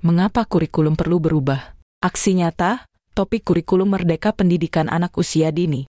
Mengapa kurikulum perlu berubah? Aksi nyata, topik kurikulum Merdeka Pendidikan Anak Usia Dini.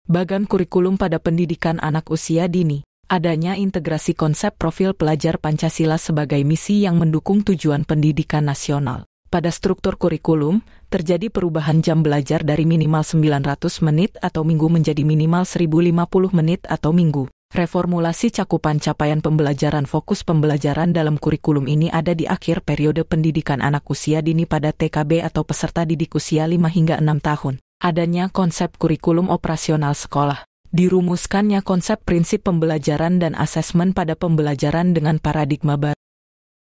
Bagan kurikulum pada pendidikan anak usia dini. Adanya integrasi konsep profil pelajar Pancasila sebagai misi yang mendukung tujuan pendidikan nasional. Pada struktur kurikulum, terjadi perubahan jam belajar dari minimal 900 menit atau minggu menjadi minimal 1050 menit atau minggu. Reformulasi cakupan capaian pembelajaran fokus pembelajaran dalam kurikulum ini ada di akhir periode pendidikan anak usia dini pada TKB atau peserta didik usia 5 hingga 6 tahun. Adanya konsep kurikulum operasional sekolah. Dirumuskannya konsep prinsip pembelajaran dan asesmen pada pembelajaran dengan paradigma baru.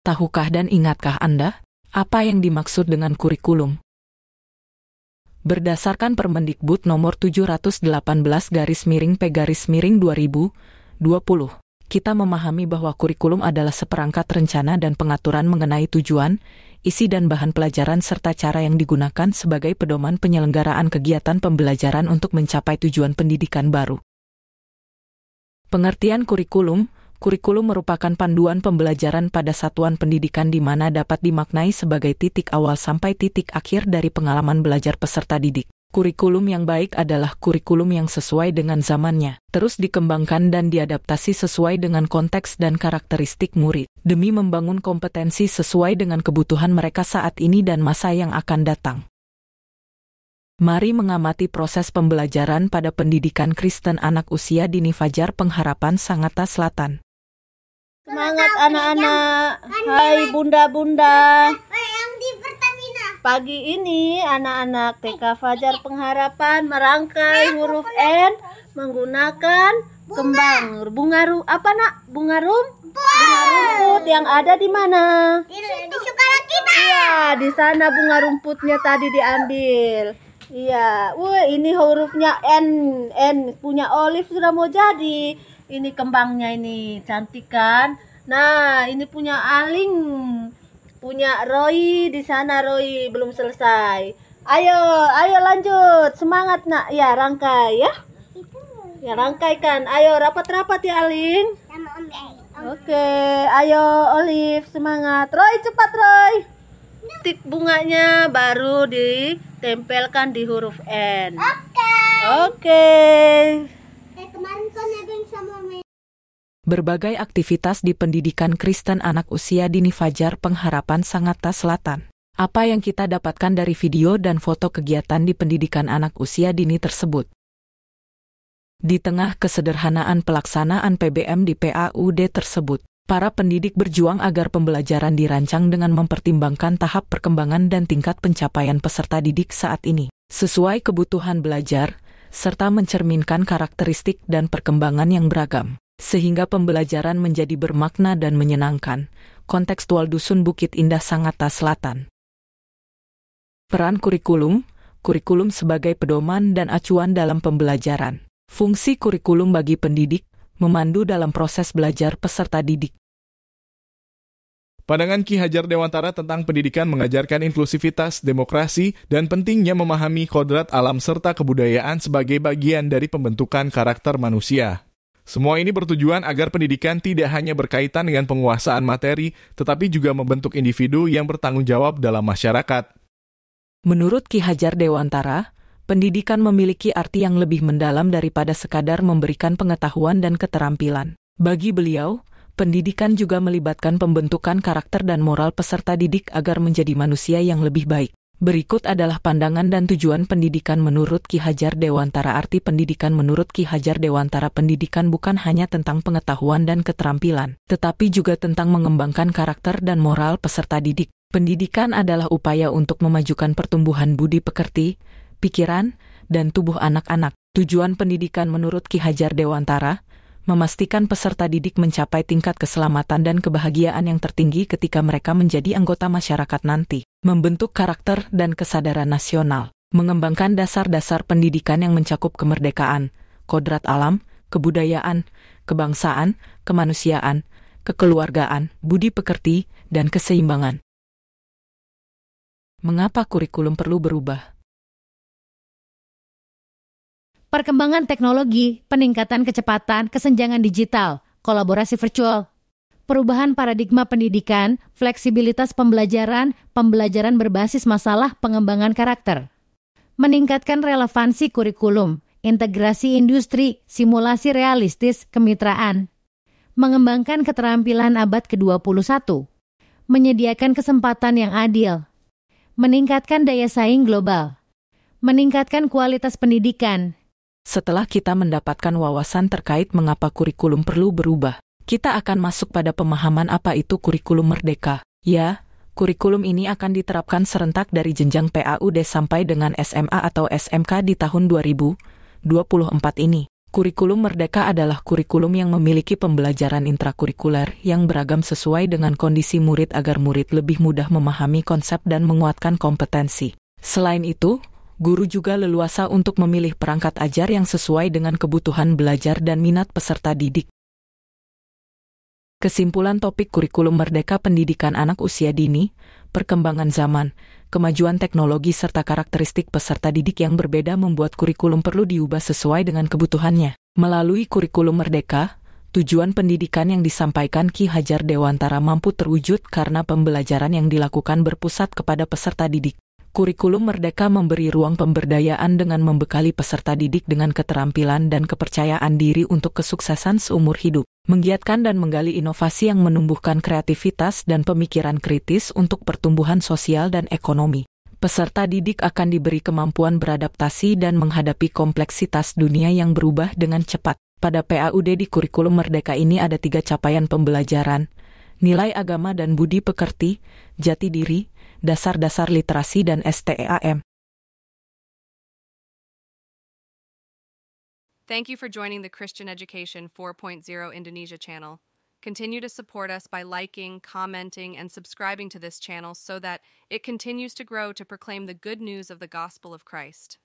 Tahukah dan ingatkah Anda, apa yang dimaksud dengan kurikulum? Berdasarkan Permendikbud nomor 718/P/2020, kita memahami bahwa kurikulum adalah seperangkat rencana dan pengaturan mengenai tujuan, isi dan bahan pelajaran serta cara yang digunakan sebagai pedoman penyelenggaraan kegiatan pembelajaran untuk mencapai tujuan pendidikan baru. Pengertian kurikulum merupakan panduan pembelajaran pada satuan pendidikan di mana dapat dimaknai sebagai titik awal sampai titik akhir dari pengalaman belajar peserta didik. Kurikulum yang baik adalah kurikulum yang sesuai dengan zamannya, terus dikembangkan dan diadaptasi sesuai dengan konteks dan karakteristik murid, demi membangun kompetensi sesuai dengan kebutuhan mereka saat ini dan masa yang akan datang. Mari mengamati proses pembelajaran pada pendidikan Kristen anak usia dini Fajar Pengharapan Sangatta Selatan. Semangat anak-anak, hai bunda-bunda. Pagi ini anak-anak TK Fajar Pengharapan merangkai huruf N menggunakan kembang bunga rumput yang ada di mana? Di sekolah kita. Iya, di sana bunga rumputnya tadi diambil. Iya, ini hurufnya N punya Olive sudah mau jadi. Ini kembangnya ini cantik kan? Nah, ini punya Aling. Punya Roy di sana, Roy belum selesai. Ayo lanjut. Semangat nak. Ya, rangkai ya. Ya, rangkaikan. Ayo rapat-rapat ya Aling. Sama Om Bey. Oke, ayo Olive semangat. Roy cepat Roy. Titik bunganya baru ditempelkan di huruf N. Oke. Kemarin kan nebeng sama Mei. Berbagai aktivitas di pendidikan Kristen anak usia dini Fajar Pengharapan Sangatta Selatan. Apa yang kita dapatkan dari video dan foto kegiatan di pendidikan anak usia dini tersebut? Di tengah kesederhanaan pelaksanaan PBM di PAUD tersebut, para pendidik berjuang agar pembelajaran dirancang dengan mempertimbangkan tahap perkembangan dan tingkat pencapaian peserta didik saat ini, sesuai kebutuhan belajar, serta mencerminkan karakteristik dan perkembangan yang beragam, sehingga pembelajaran menjadi bermakna dan menyenangkan. Kontekstual Dusun Bukit Indah Sangatta Selatan. Peran kurikulum sebagai pedoman dan acuan dalam pembelajaran. Fungsi kurikulum bagi pendidik, memandu dalam proses belajar peserta didik. Pandangan Ki Hajar Dewantara tentang pendidikan mengajarkan inklusivitas, demokrasi, dan pentingnya memahami kodrat alam serta kebudayaan sebagai bagian dari pembentukan karakter manusia. Semua ini bertujuan agar pendidikan tidak hanya berkaitan dengan penguasaan materi, tetapi juga membentuk individu yang bertanggung jawab dalam masyarakat. Menurut Ki Hajar Dewantara, pendidikan memiliki arti yang lebih mendalam daripada sekadar memberikan pengetahuan dan keterampilan. Bagi beliau, pendidikan juga melibatkan pembentukan karakter dan moral peserta didik agar menjadi manusia yang lebih baik. Berikut adalah pandangan dan tujuan pendidikan menurut Ki Hajar Dewantara. Arti pendidikan menurut Ki Hajar Dewantara, pendidikan bukan hanya tentang pengetahuan dan keterampilan, tetapi juga tentang mengembangkan karakter dan moral peserta didik. Pendidikan adalah upaya untuk memajukan pertumbuhan budi pekerti, pikiran, dan tubuh anak-anak. Tujuan pendidikan menurut Ki Hajar Dewantara, memastikan peserta didik mencapai tingkat keselamatan dan kebahagiaan yang tertinggi ketika mereka menjadi anggota masyarakat nanti, membentuk karakter dan kesadaran nasional, mengembangkan dasar-dasar pendidikan yang mencakup kemerdekaan, kodrat alam, kebudayaan, kebangsaan, kemanusiaan, kekeluargaan, budi pekerti, dan keseimbangan. Mengapa kurikulum perlu berubah? perkembangan teknologi, peningkatan kecepatan, kesenjangan digital, kolaborasi virtual, perubahan paradigma pendidikan, fleksibilitas pembelajaran, pembelajaran berbasis masalah, pengembangan karakter, meningkatkan relevansi kurikulum, integrasi industri, simulasi realistis, kemitraan, mengembangkan keterampilan abad ke-21, menyediakan kesempatan yang adil, meningkatkan daya saing global, meningkatkan kualitas pendidikan. Setelah kita mendapatkan wawasan terkait mengapa kurikulum perlu berubah, kita akan masuk pada pemahaman apa itu kurikulum merdeka. Ya, kurikulum ini akan diterapkan serentak dari jenjang PAUD sampai dengan SMA atau SMK di tahun 2024 ini. Kurikulum merdeka adalah kurikulum yang memiliki pembelajaran intrakurikuler yang beragam sesuai dengan kondisi murid agar murid lebih mudah memahami konsep dan menguatkan kompetensi. Selain itu, guru juga leluasa untuk memilih perangkat ajar yang sesuai dengan kebutuhan belajar dan minat peserta didik. Kesimpulan topik kurikulum merdeka pendidikan anak usia dini, perkembangan zaman, kemajuan teknologi serta karakteristik peserta didik yang berbeda membuat kurikulum perlu diubah sesuai dengan kebutuhannya. Melalui kurikulum merdeka, tujuan pendidikan yang disampaikan Ki Hajar Dewantara mampu terwujud karena pembelajaran yang dilakukan berpusat kepada peserta didik. Kurikulum merdeka memberi ruang pemberdayaan dengan membekali peserta didik dengan keterampilan dan kepercayaan diri untuk kesuksesan seumur hidup, menggiatkan dan menggali inovasi yang menumbuhkan kreativitas dan pemikiran kritis untuk pertumbuhan sosial dan ekonomi. Peserta didik akan diberi kemampuan beradaptasi dan menghadapi kompleksitas dunia yang berubah dengan cepat. Pada PAUD di kurikulum merdeka ini ada 3 capaian pembelajaran: nilai agama dan budi pekerti, jati diri, dasar-dasar literasi dan STEAM. Thank you for joining the Christian Education 4.0 Indonesia channel. Continue to support us by liking, commenting, and subscribing to this channel so that it continues to grow to proclaim the good news of the gospel of Christ.